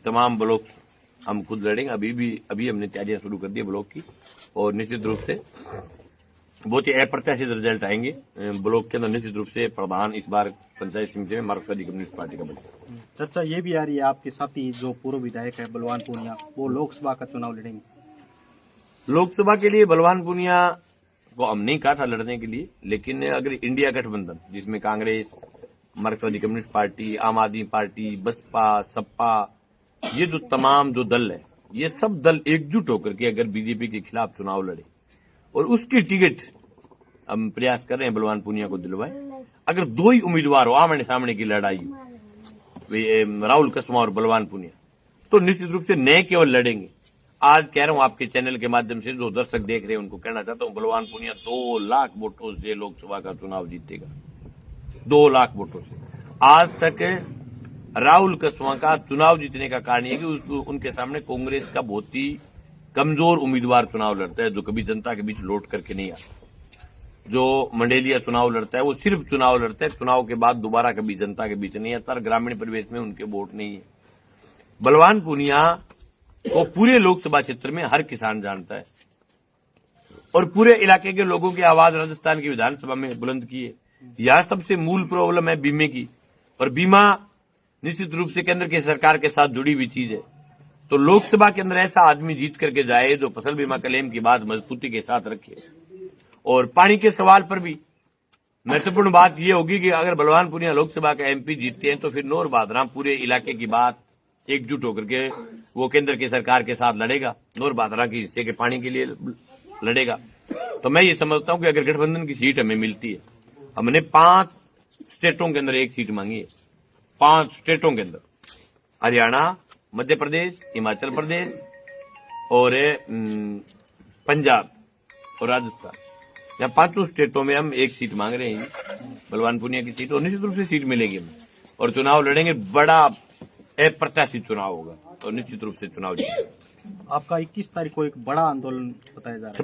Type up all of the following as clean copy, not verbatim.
तमाम ब्लॉक हम खुद लड़ेंगे। अभी हमने तैयारियां शुरू कर दी ब्लॉक की, और निश्चित रूप से बहुत ही अप्रत्याशित रिजल्ट आएंगे। ब्लॉक के अंदर निश्चित रूप से प्रधान इस बार पंचायत समिति में मार्क्सवादी कम्युनिस्ट पार्टी का बनेगा। चर्चा ये भी आ रही है आपके साथी जो पूर्व विधायक है बलवान पूनिया, वो लोकसभा का चुनाव लड़ेंगे। लोकसभा के लिए बलवान पूनिया को हम नहीं कहा था लड़ने के लिए, लेकिन अगर इंडिया गठबंधन जिसमें कांग्रेस, मार्क्सवादी कम्युनिस्ट पार्टी, आम आदमी पार्टी, बसपा, सपा, ये जो तमाम जो दल है, ये सब दल एकजुट होकर के अगर बीजेपी के खिलाफ चुनाव लड़े और उसकी टिकट हम प्रयास कर रहे हैं बलवान पूनिया को दिलवाएं। अगर दो ही उम्मीदवार हो, आमने सामने की लड़ाई, राहुल कसवा और बलवान पूनिया, तो निश्चित रूप से नए केवल लड़ेंगे। आज कह रहा हूं आपके चैनल के माध्यम से जो दर्शक देख रहे हैं उनको कहना चाहता हूं, बलवान पूनिया 2 लाख वोटों से लोकसभा का चुनाव जीतेगा। 2 लाख वोटों से। आज तक राहुल कसवा का चुनाव जीतने का कारण यह कि उनके सामने कांग्रेस का बहुत ही कमजोर उम्मीदवार चुनाव लड़ता है, जो कभी जनता के बीच लौट करके नहीं आता। जो मंडेलिया चुनाव लड़ता है वो सिर्फ चुनाव लड़ता है, चुनाव के बाद दोबारा कभी जनता के बीच नहीं आता। ग्रामीण परिवेश में उनके वोट नहीं है। बलवान पूनिया को पूरे लोकसभा क्षेत्र में हर किसान जानता है, और पूरे इलाके के लोगों की आवाज राजस्थान की विधानसभा में बुलंद की है। यहां सबसे मूल प्रॉब्लम है बीमे की, और बीमा निश्चित रूप से केंद्र की सरकार के साथ जुड़ी हुई चीज है। तो लोकसभा के अंदर ऐसा आदमी जीत करके जाए जो फसल बीमा क्लेम की बात मजबूती के साथ रखे। और पानी के सवाल पर भी महत्वपूर्ण बात यह होगी कि अगर बलवान पूनिया लोकसभा का एमपी जीतते हैं तो फिर नौर बादराम पूरे इलाके की बात एकजुट होकर के वो केंद्र की सरकार के साथ लड़ेगा, नौर बादराम के हिस्से के पानी के लिए लड़ेगा। तो मैं ये समझता हूं कि अगर गठबंधन की सीट हमें मिलती है, हमने 5 स्टेटों के अंदर एक सीट मांगी है, 5 स्टेटों के अंदर, हरियाणा, मध्य प्रदेश, हिमाचल प्रदेश और पंजाब और राजस्थान, या 5 स्टेटों में हम एक सीट मांग रहे हैं बलवान पूनिया की सीट, और निश्चित रूप से सीट मिलेगी हमें, और चुनाव लड़ेंगे। बड़ा अप्रत्याशित चुनाव होगा और निश्चित रूप से चुनाव जीतेंगे। आपका 21 तारीख को एक बड़ा आंदोलन बताया जा रहा है।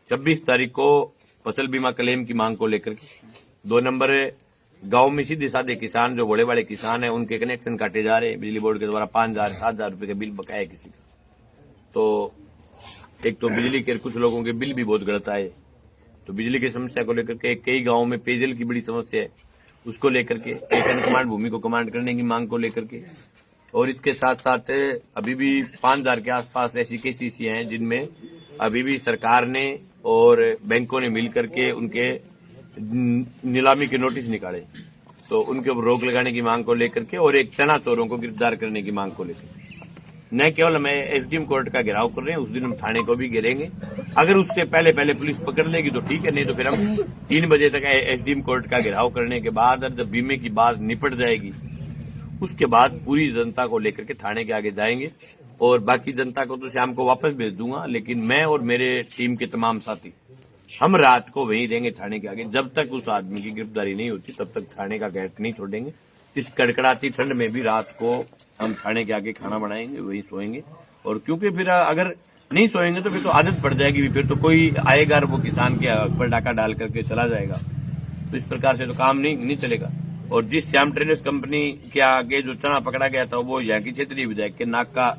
26 तारीख को फसल बीमा क्लेम की मांग को लेकर के 2 नंबर गांव में सीधे साधे किसान जो बड़े बड़े किसान हैं उनके कनेक्शन काटे जा रहे हैं बिजली बोर्ड के द्वारा। 5,000 7,000 रुपए का बिल बकाया है किसी का। तो एक तो बिजली के कुछ लोगों के बिल भी बहुत गलत आए, तो बिजली की समस्या को लेकर के कई गांवों में पेयजल की बड़ी समस्या है, उसको लेकर के एक कमांड भूमि को कमांड करने की मांग को लेकर के। और इसके साथ साथ अभी भी 5,000 के आसपास ऐसी केसीसी हैं जिनमें अभी भी सरकार ने और बैंकों ने मिलकर के उनके नीलामी के नोटिस निकाले, तो उनके ऊपर रोक लगाने की मांग को लेकर के, और एक चना चोरों को गिरफ्तार करने की मांग को लेकर। न केवल हम एसडीएम कोर्ट का घेराव कर रहे हैं, उस दिन हम थाने को भी घेरेंगे। अगर उससे पहले पुलिस पकड़ लेगी तो ठीक है, नहीं तो फिर हम 3 बजे तक एसडीएम कोर्ट का घेराव करने के बाद जब बीमे की बात निपट जाएगी उसके बाद पूरी जनता को लेकर के थाने के आगे जाएंगे, और बाकी जनता को तो शाम को वापस भेज दूंगा। लेकिन मैं और मेरे टीम के तमाम साथी हम रात को वहीं रहेंगे थाने के आगे, जब तक उस आदमी की गिरफ्तारी नहीं होती तब तक थाने का गेट नहीं छोड़ेंगे। इस कड़कड़ाती ठंड में भी रात को हम थाने के आगे खाना बनाएंगे, वहीं सोएंगे। और क्योंकि फिर अगर नहीं सोएंगे तो फिर तो आदत पड़ जाएगी, फिर तो कोई आएगा और वो किसान के हक पर डाका डाल करके चला जाएगा। तो इस प्रकार से तो काम नहीं चलेगा। और जिस श्याम ट्रेडर्स कंपनी के आगे जो चना पकड़ा गया था वो यहाँ की क्षेत्रीय विधायक के नाक का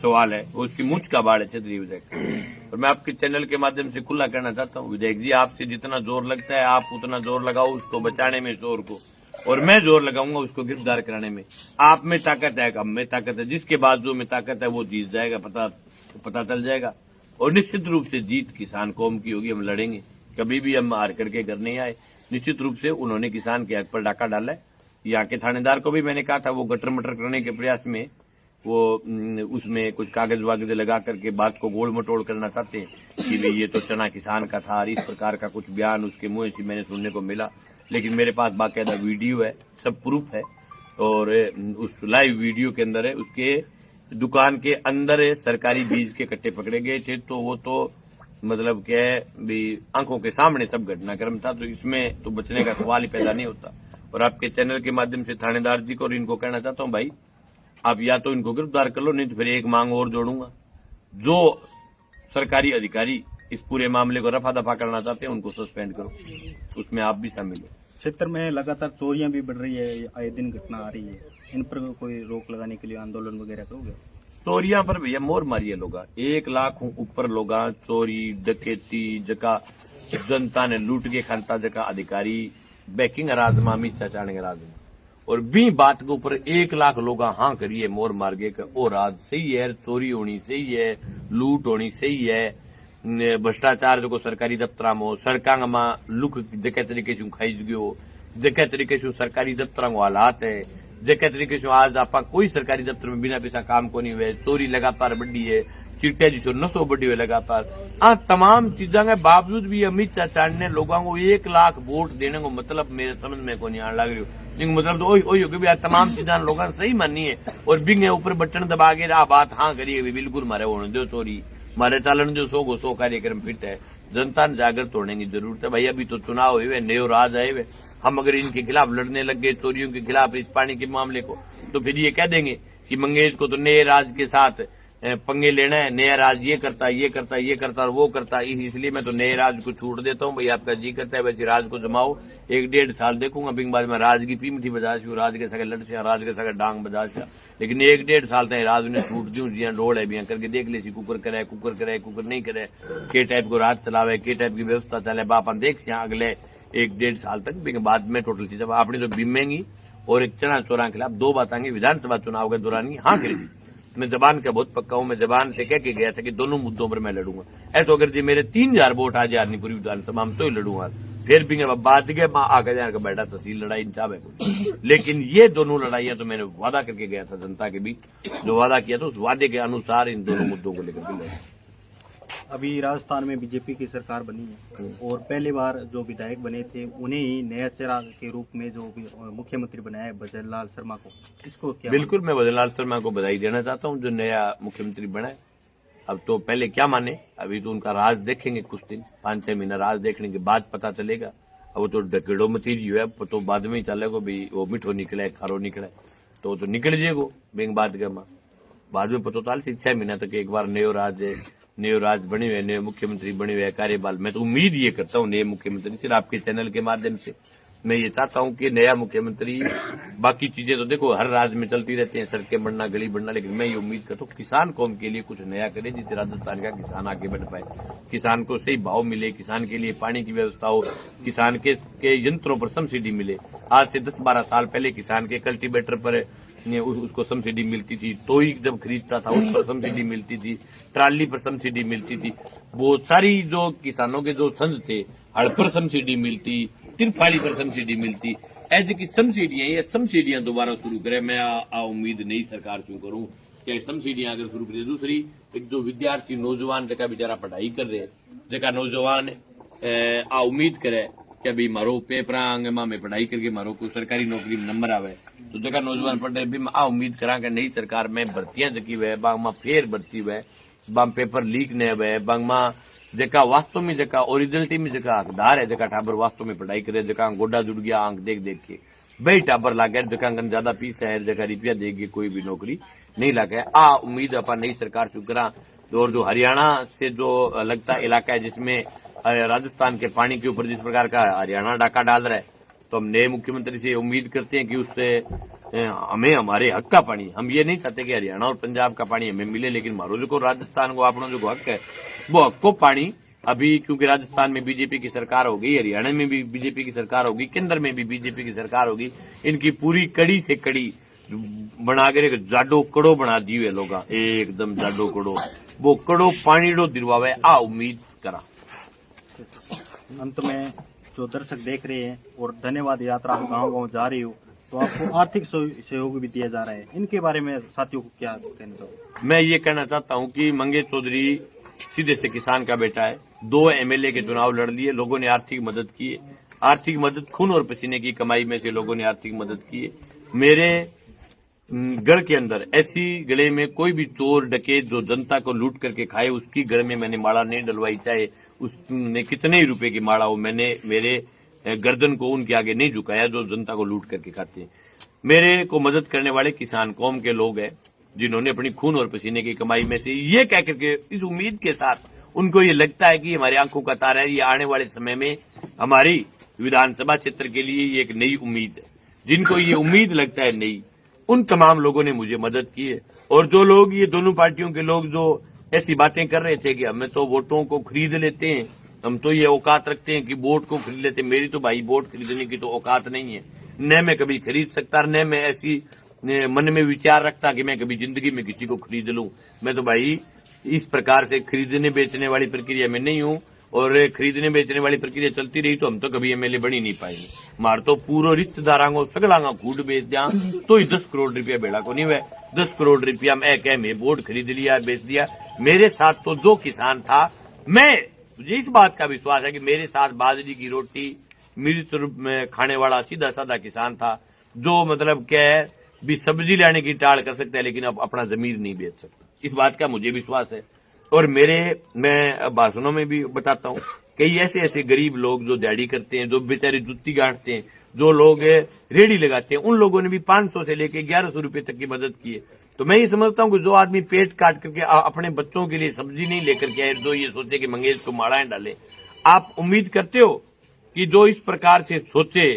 सवाल है, वो उसकी मूंछ का बाढ़ है क्षेत्रीय विधायक। और मैं आपके चैनल के माध्यम से खुला कहना चाहता हूँ, विधायक जी आपसे जितना जोर लगता है आप उतना जोर लगाओ उसको बचाने में चोर को, और मैं जोर लगाऊंगा उसको गिरफ्तार कराने में। आप में ताकत है, हम में ताकत है, जिसके बाजू में ताकत है वो जीत जाएगा, पता चल जाएगा। और निश्चित रूप से जीत किसान कौम की होगी, हम लड़ेंगे, कभी भी हम हार करके घर नहीं आए। निश्चित रूप से उन्होंने किसान के हक पर डाका डाला है। यहाँ के थानेदार को भी मैंने कहा था, वो गटर मटर करने के प्रयास में वो उसमें कुछ कागज वागज लगा करके बात को गोल मटोड़ करना चाहते हैं कि भाई ये तो चना किसान का था, इस प्रकार का कुछ बयान उसके मुंह से मैंने सुनने को मिला। लेकिन मेरे पास बाकायदा वीडियो है, सब प्रूफ है, और उस लाइव वीडियो के अंदर है उसके दुकान के अंदर सरकारी बीज के कट्टे पकड़े गए थे। तो वो तो मतलब क्या है भी आंखों के सामने सब घटनाक्रम था, तो इसमें तो बचने का सवाल ही पैदा नहीं होता। और आपके चैनल के माध्यम से थानेदार जी को और इनको कहना चाहता हूँ, भाई आप या तो इनको गिरफ्तार कर लो, नहीं तो फिर एक मांग और जोड़ूंगा, जो सरकारी अधिकारी इस पूरे मामले को रफा दफा करना चाहते हैं उनको सस्पेंड करो, उसमें आप भी शामिल हो। क्षेत्र में लगातार चोरियां भी बढ़ रही है, आए दिन घटना आ रही है। इन पर कोई रोक लगाने के लिए आंदोलन वगैरह करोगे? चोरियां पर भैया मोर मारिए लोग, 1 लाख ऊपर लोग चोरी डकैती जका जनता ने लूट के खानता जका अधिकारी बैकिंग राज में अमित शाह चाणगे राज में, और बी बात के ऊपर 1 लाख लोग हाँ करिए मोर मार के ओ राज सही है, चोरी होनी सही है, लूट होनी सही है, भ्रष्टाचार जो सरकारी दफ्तर में सड़क में लुक जके तरीके से खाई गयो, जके तरीके से सरकारी दफ्तर को हालात है, जके तरीके से आज आप कोई सरकारी दफ्तर में बिना पैसा काम को नहीं हुए, चोरी लगातार बढ़ी है, चिट्टे जिसो नशो बढ़ी हुई लगातार, आ तमाम चीजों के बावजूद भी अमित शाह चाण ने लोगों को 1 लाख वोट देने को मतलब मेरे समझ में को नहीं आने लग रही, लेकिन मतलब तो वही होगी भी तमाम चीजें लोगों ने सही मानी है, और बिंगे ऊपर बटन दबा के बात हाँ करिए बिल्कुल मारे होने दो चोरी, मारे चालन जो 100 कार्यक्रम फिट है, जनता ने जागृत होने की जरूरत है भाई। अभी तो चुनाव हुए, नए राज आए हुए, हम अगर इनके खिलाफ लड़ने लग गए चोरियों के खिलाफ इस पानी के मामले को, तो फिर ये कह देंगे कि मंगेश को तो नए राज के साथ पंगे लेना है, नया राज ये करता है, ये करता है, ये करता है, वो करता है, इसलिए मैं तो नए राज को छूट देता हूँ भाई, आपका जी करता है वैसे राज को जमाओ, 1-1.5 साल देखूंगा, बिंग बाद में राज की पीमठी बजा सी, राज के सगे लड़ से, राज के सगे डांग बजा सा, लेकिन 1-1.5 साल तक राज ने छूट दू जिया रोड है बिया करके देख ले सी, कुकर करे कुकर नहीं करे, के टाइप को राज चलावे, के टाइप की व्यवस्था चले, बापा देख सिया अगले 1-1.5 साल तक, बिंग बाद में टोटल चीज अपनी तो बीमेंगी, और एक चना चोरा के खिलाफ 2 बात आएंगी विधानसभा चुनाव के दौरान हाँ करेगी। मैं जबान का बहुत पक्का हूं, मैं जबान से कह के गया था कि दोनों मुद्दों पर मैं लड़ूंगा, ऐसा तो अगर जी मेरे 3000 वोट आ जाए पूरी विधानसभा में तो ही लड़ूंगा, फिर भी बात के मां आकर जाकर बैठा तहसील लड़ाई चाहे को, लेकिन ये दोनों लड़ाइयां तो मैंने वादा करके गया था जनता के बीच, जो वादा किया था उस वादे के अनुसार इन दोनों मुद्दों को लेकर लड़ा। अभी राजस्थान में बीजेपी की सरकार बनी है, और पहली बार जो विधायक बने थे उन्हें ही नया चेहरा के रूप में जो मुख्यमंत्री बनाया है भजन लाल शर्मा को, इसको क्या? बिल्कुल, मैं भजन लाल शर्मा को बधाई देना चाहता हूं जो नया मुख्यमंत्री बना है। अब तो पहले क्या माने, अभी तो उनका राज देखेंगे कुछ दिन, 5-6 महीना राज देखने के बाद पता चलेगा। अब वो तो डकेड़ो मतीरी है, तो बाद में ही चलेगा भी वो मिठो निकले खारो निकले तो निकल जाएगा, बेंग बाद के बाद में पता चल 6 महीना तक एक बार नयो राज बने हुए, नए मुख्यमंत्री बने हुए कार्यकाल। मैं तो उम्मीद ये करता हूँ नए मुख्यमंत्री सिर्फ आपके चैनल के माध्यम से मैं ये चाहता हूँ कि नया मुख्यमंत्री, बाकी चीजें तो देखो हर राज्य में चलती रहती हैं, सड़कें बनना गली बनना, लेकिन मैं ये उम्मीद करता हूँ किसान कौम के लिए कुछ नया करे, जिससे राजस्थान का किसान आगे बढ़ पाए, किसान को सही भाव मिले, किसान के लिए पानी की व्यवस्था हो, किसान के यंत्रों पर सब्सिडी मिले। आज से 10-12 साल पहले किसान के कल्टीवेटर पर उसको सब्सिडी मिलती थी, तोई जब खरीदता था उस पर सब्सिडी मिलती थी, ट्राली पर सब्सिडी मिलती थी, बहुत सारी जो किसानों के जो संघ थे हड़ पर सब्सिडी मिलती, तिरफाली पर सब्सिडी मिलती, ऐसी की सब्सिडियां, ये सब्सिडियां दोबारा शुरू करे। मैं उम्मीद नई सरकार शुरू करूं कि सब्सिडियां अगर शुरू करें। दूसरी, एक जो विद्यार्थी नौजवान जगह बेचारा पढ़ाई कर रहे, जगह नौजवान उम्मीद करे कि अभी मारो पेपर में पढ़ाई करके मारो कोई सरकारी नौकरी में नंबर आवे, तो जगह नौजवान पढ़ रहे भी उम्मीद करा कि नई सरकार में भर्तियां जकी हुए बांग में फेर भर्ती हुए, बांग पेपर लीक न हुए, बांग में जका वास्तव में जका ओरिजिनलिटी में जका हकदार है, जका टाबर वास्तव में पढ़ाई करे, जका गोडा जुड़ गया आंख देख देख के भाई टाबर लागे, जका ज्यादा फीस है, जका रुपया देगी कोई भी नौकरी नहीं लागे। उम्मीद अपन नई सरकार शुरू करा। और जो हरियाणा से जो लगता इलाका है जिसमें राजस्थान के पानी के ऊपर जिस प्रकार का हरियाणा डाका डाल रहा है, तो हम नए मुख्यमंत्री से उम्मीद करते हैं कि उससे हमें हमारे हक का पानी, हम ये नहीं चाहते कि हरियाणा और पंजाब का पानी हमें मिले, लेकिन हमारो जो राजस्थान को अपना जो हक है वो हक को पानी अभी, क्योंकि राजस्थान में बीजेपी की सरकार होगी, हरियाणा में भी बीजेपी की सरकार होगी, केंद्र में भी बीजेपी की सरकार होगी, इनकी पूरी कड़ी से कड़ी बना कर जाडो कड़ो बना दी हुए लोग, एकदम जाडो कड़ो, वो कड़ो पानी डो दिलवावे उम्मीद करा। अंत में जो दर्शक देख रहे हैं और धन्यवाद यात्रा गांव गांव जा रही हो, तो आपको आर्थिक सहयोग भी दिया जा रहा है, इनके बारे में साथियों को क्या कहना चाहोगे? मैं ये कहना चाहता हूँ कि मंगेश चौधरी सीधे से किसान का बेटा है, 2 एमएलए के चुनाव लड़ लिए, लोगों ने आर्थिक मदद की है, आर्थिक मदद खून और पसीने की कमाई में से लोगों ने आर्थिक मदद की है। मेरे गढ़ के अंदर ऐसी गले में कोई भी चोर डकैत जो जनता को लूट करके खाए उसकी गढ़ में मैंने माला नहीं डलवाई, चाहे उसने कितने ही रुपए की माला हो, मैंने मेरे गर्दन को उनके आगे नहीं झुकाया जो जनता को लूट करके खाते हैं। मेरे को मदद करने वाले किसान कौम के लोग हैं जिन्होंने अपनी खून और पसीने की कमाई में से ये कह करके इस उम्मीद के साथ, उनको ये लगता है कि हमारी आंखों का तारा है, ये आने वाले समय में हमारी विधानसभा क्षेत्र के लिए ये एक नई उम्मीद है, जिनको ये उम्मीद लगता है नई, उन तमाम लोगों ने मुझे मदद की है। और जो लोग, ये दोनों पार्टियों के लोग जो ऐसी बातें कर रहे थे कि हमें तो वोटों को खरीद लेते हैं, हम तो ये औकात रखते हैं कि वोट को खरीद लेते हैं, मेरी तो भाई वोट खरीदने की तो औकात नहीं है, न मैं कभी खरीद सकता, न मैं ऐसी मन में विचार रखता कि मैं कभी जिंदगी में किसी को खरीद लूं। मैं तो भाई इस प्रकार से खरीदने बेचने वाली प्रक्रिया में नहीं हूं, और खरीदने बेचने वाली प्रक्रिया चलती रही तो हम तो कभी एमएलए बन ही नहीं पाएंगे। मार तो पूरा रिश्तेदारांगो सगलांगा कूट बेच दिया तो ही 10 करोड़ रुपया बेड़ा को नहीं हुआ। 10 करोड़ रुपया मैं कह में वोट खरीद लिया, बेच दिया। मेरे साथ तो जो किसान था, मुझे इस बात का विश्वास है कि मेरे साथ बाजरी की रोटी मिर्च में खाने वाला सीधा साधा किसान था, जो मतलब क्या है भी सब्जी लाने की टाल कर सकता है लेकिन अब अपना जमीर नहीं बेच सकता। इस बात का मुझे विश्वास है। और मैं भाषणों में भी बताता हूँ, कई ऐसे ऐसे गरीब लोग जो दिहाड़ी करते हैं, जो बेचारे जुत्ती गांठते हैं, जो लोग रेडी लगाते हैं, उन लोगों ने भी 500 से लेकर 1100 रुपए तक की मदद की है। तो मैं ये समझता हूँ कि जो आदमी पेट काट करके अपने बच्चों के लिए सब्जी नहीं लेकर के आए, जो ये सोचे कि मंगेश को माड़ाएं डाले, आप उम्मीद करते हो कि जो इस प्रकार से सोचे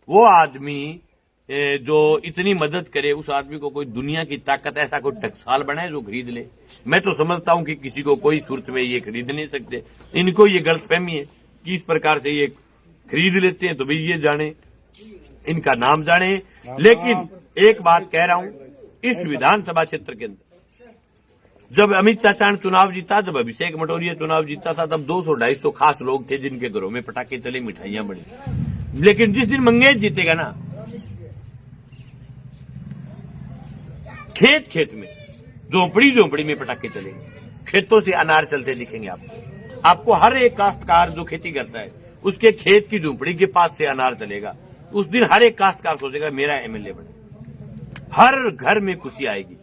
वो आदमी जो इतनी मदद करे, उस आदमी को कोई दुनिया की ताकत ऐसा कोई टकसाल बनाए जो खरीद ले? मैं तो समझता हूं कि किसी को कोई सूरत में ये खरीद नहीं सकते। इनको ये गलतफहमी है कि इस प्रकार से ये खरीद लेते हैं, तो भाई ये जाने, इनका नाम जाने। लेकिन एक बात कह रहा हूं, इस विधानसभा क्षेत्र के अंदर जब अमित चाचा ने चुनाव जीता, जब अभिषेक मटोरिया चुनाव जीता था, तब 200-250 खास लोग थे जिनके घरों में पटाखे चले, मिठाइयां बनी। लेकिन जिस दिन मंगेश जीतेगा ना, खेत खेत में, झोंपड़ी झोंपड़ी में पटाखे चलेंगे, खेतों से अनार चलते दिखेंगे आपको हर एक काश्तकार जो खेती करता है उसके खेत की झोंपड़ी के पास से अनार चलेगा। उस दिन हर एक काश्तकार सोचेगा मेरा एमएलए बने। हर घर में खुशी आएगी,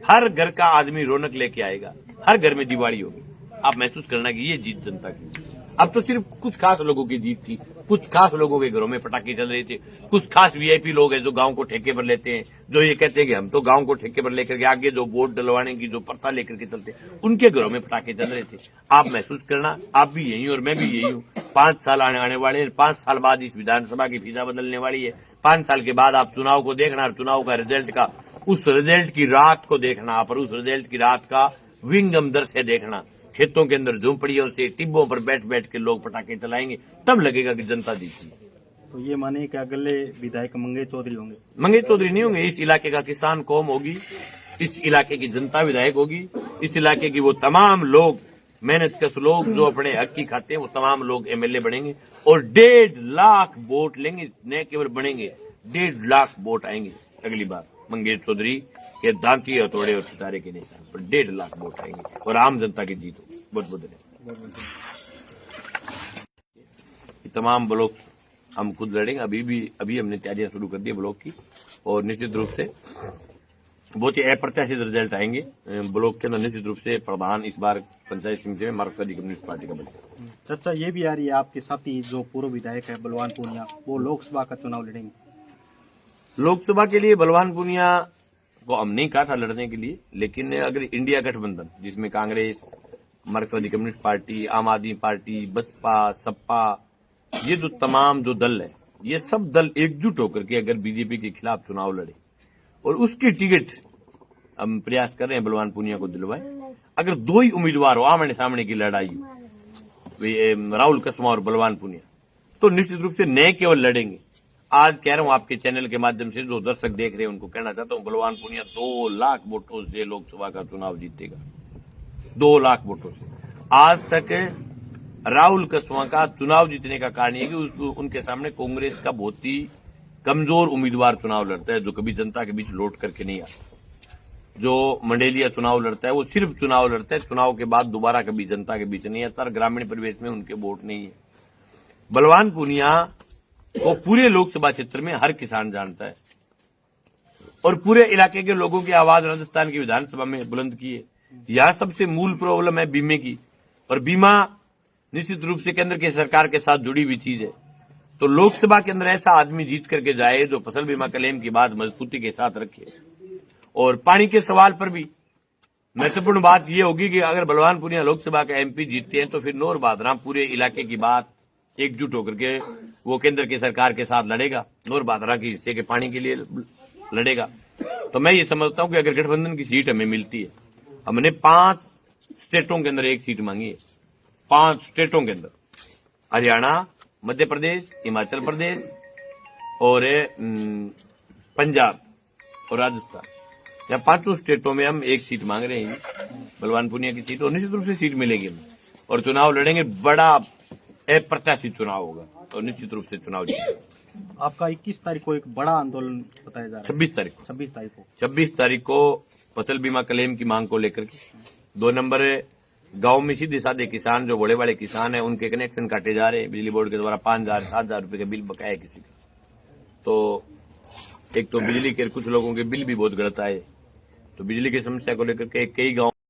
हर घर का आदमी रौनक लेके आएगा, हर घर में दिवाली होगी। आप महसूस करना कि ये जीत जनता की। अब तो सिर्फ कुछ खास लोगों की जीत थी, कुछ खास लोगों के घरों में पटाखे चल रहे थे, कुछ खास वीआईपी लोग हैं जो गांव को ठेके पर लेते हैं, जो ये कहते हैं कि हम तो गांव को ठेके पर लेकर के आगे जो वोट डलवाने की जो प्रथा लेकर के चलते, उनके घरों में पटाखे चल रहे थे। आप महसूस करना, आप भी यही और मैं भी यही हूँ। 5 साल आने वाले हैं, 5 साल बाद इस विधानसभा की फिजा बदलने वाली है। 5 साल के बाद आप चुनाव को देखना, और चुनाव का रिजल्ट का, उस रिजल्ट की रात को देखना आप, और उस रिजल्ट की रात का विंगम दृश्य देखना। खेतों के अंदर झोंपड़ियों से टिब्बों पर बैठ बैठ के लोग पटाखे चलाएंगे, तब लगेगा कि जनता जीती। तो ये माने कि अगले विधायक मंगेश चौधरी होंगे? मंगेश चौधरी नहीं होंगे, इस इलाके का किसान कौम होगी, इस इलाके की जनता विधायक होगी, इस इलाके की वो तमाम लोग, मेहनतकश लोग जो अपने हक की खाते हैं, वो तमाम लोग एमएलए बनेंगे और 1.5 लाख वोट लेंगे। न केवल बनेंगे, 1.5 लाख वोट आएंगे अगली बार मंगेश चौधरी के दांती हथौड़े और सितारे के निशान पर 1.5 लाख वोट आएंगे और आम जनता की जीत होगी। बहुत बहुत धन्यवाद। तमाम ब्लॉक हम खुद लड़ेंगे। अभी हमने तैयारियां शुरू कर दी ब्लॉक की, और निश्चित रूप से बहुत ही अप्रत्याशित रिजल्ट आएंगे। ब्लॉक के अंदर निश्चित रूप से प्रधान इस बार पंचायत समिति में मार्क्सवादी कम्युनिस्ट पार्टी का बनेगा। चर्चा ये भी आ रही है आपके साथी जो पूर्व विधायक है बलवान पूनिया, वो लोकसभा का चुनाव लड़ेंगे। लोकसभा के लिए बलवान पूनिया को हम नहीं कहा था लड़ने के लिए, लेकिन अगर इंडिया गठबंधन जिसमें कांग्रेस, मार्क्सवादी कम्युनिस्ट पार्टी, आम आदमी पार्टी, बसपा, सपा, ये जो तमाम जो दल है, ये सब दल एकजुट होकर के अगर बीजेपी के खिलाफ चुनाव लड़े और उसकी टिकट हम प्रयास कर रहे हैं बलवान पूनिया को दिलवाए। अगर 2 ही उम्मीदवार हो, आमने सामने की लड़ाई हो, राहुल कसवा और बलवान पूनिया, तो निश्चित रूप से न केवल लड़ेंगे। आज कह रहा हूं आपके चैनल के माध्यम से जो दर्शक देख रहे हैं उनको कहना चाहता हूं, बलवान पूनिया 2 लाख वोटों से लोकसभा का चुनाव जीतेगा। 2 लाख वोटों से। आज तक राहुल कसवा का चुनाव जीतने का कारण ये कि उनके सामने कांग्रेस का बहुत ही कमजोर उम्मीदवार चुनाव लड़ता है, जो कभी जनता के बीच लौट करके नहीं आता। जो मंडेलिया चुनाव लड़ता है वो सिर्फ चुनाव लड़ता है, चुनाव के बाद दोबारा कभी जनता के बीच नहीं आता। ग्रामीण परिवेश में उनके वोट नहीं है। बलवान पूनिया को पूरे लोकसभा क्षेत्र में हर किसान जानता है और पूरे इलाके के लोगों की आवाज राजस्थान की विधानसभा में बुलंद की है। यहां सबसे मूल प्रॉब्लम है बीमे की, और बीमा निश्चित रूप से केंद्र की सरकार के साथ जुड़ी हुई चीज है। तो लोकसभा के अंदर ऐसा आदमी जीत करके जाए जो फसल बीमा क्लेम की बात मजबूती के साथ रखे। और पानी के सवाल पर भी महत्वपूर्ण बात यह होगी कि अगर बलवान पूनिया लोकसभा का एमपी जीतते हैं तो फिर नौर बादराम पूरे इलाके की बात एकजुट होकर के वो केंद्र की सरकार के साथ लड़ेगा, नौर बादरा के हिस्से के पानी के लिए लड़ेगा। तो मैं ये समझता हूं कि अगर गठबंधन की सीट हमें मिलती है, हमने 5 स्टेटों के अंदर एक सीट मांगी है, 5 स्टेटों के अंदर, हरियाणा, मध्य प्रदेश, हिमाचल प्रदेश और पंजाब और राजस्थान, या 5 स्टेटों में हम एक सीट मांग रहे हैं, बलवान पूनिया की सीट, और निश्चित रूप से सीट मिलेगी हमें, और चुनाव लड़ेंगे, बड़ा अप्रत्याशित चुनाव होगा, और निश्चित रूप से चुनाव जीतेंगे। आपका 21 तारीख को एक बड़ा आंदोलन बताया जा रहा है। 26 तारीख को 26 तारीख को फसल बीमा क्लेम की मांग को लेकर के 2 नंबर गांव में सीधे साधे किसान, जो बड़े बड़े किसान हैं, उनके कनेक्शन काटे जा रहे हैं बिजली बोर्ड के द्वारा। 5,000 7,000 रुपए का बिल बकाया है किसी का। तो एक तो बिजली के कुछ लोगों के बिल भी बहुत गलत आए, तो बिजली की समस्या को लेकर के कई गांव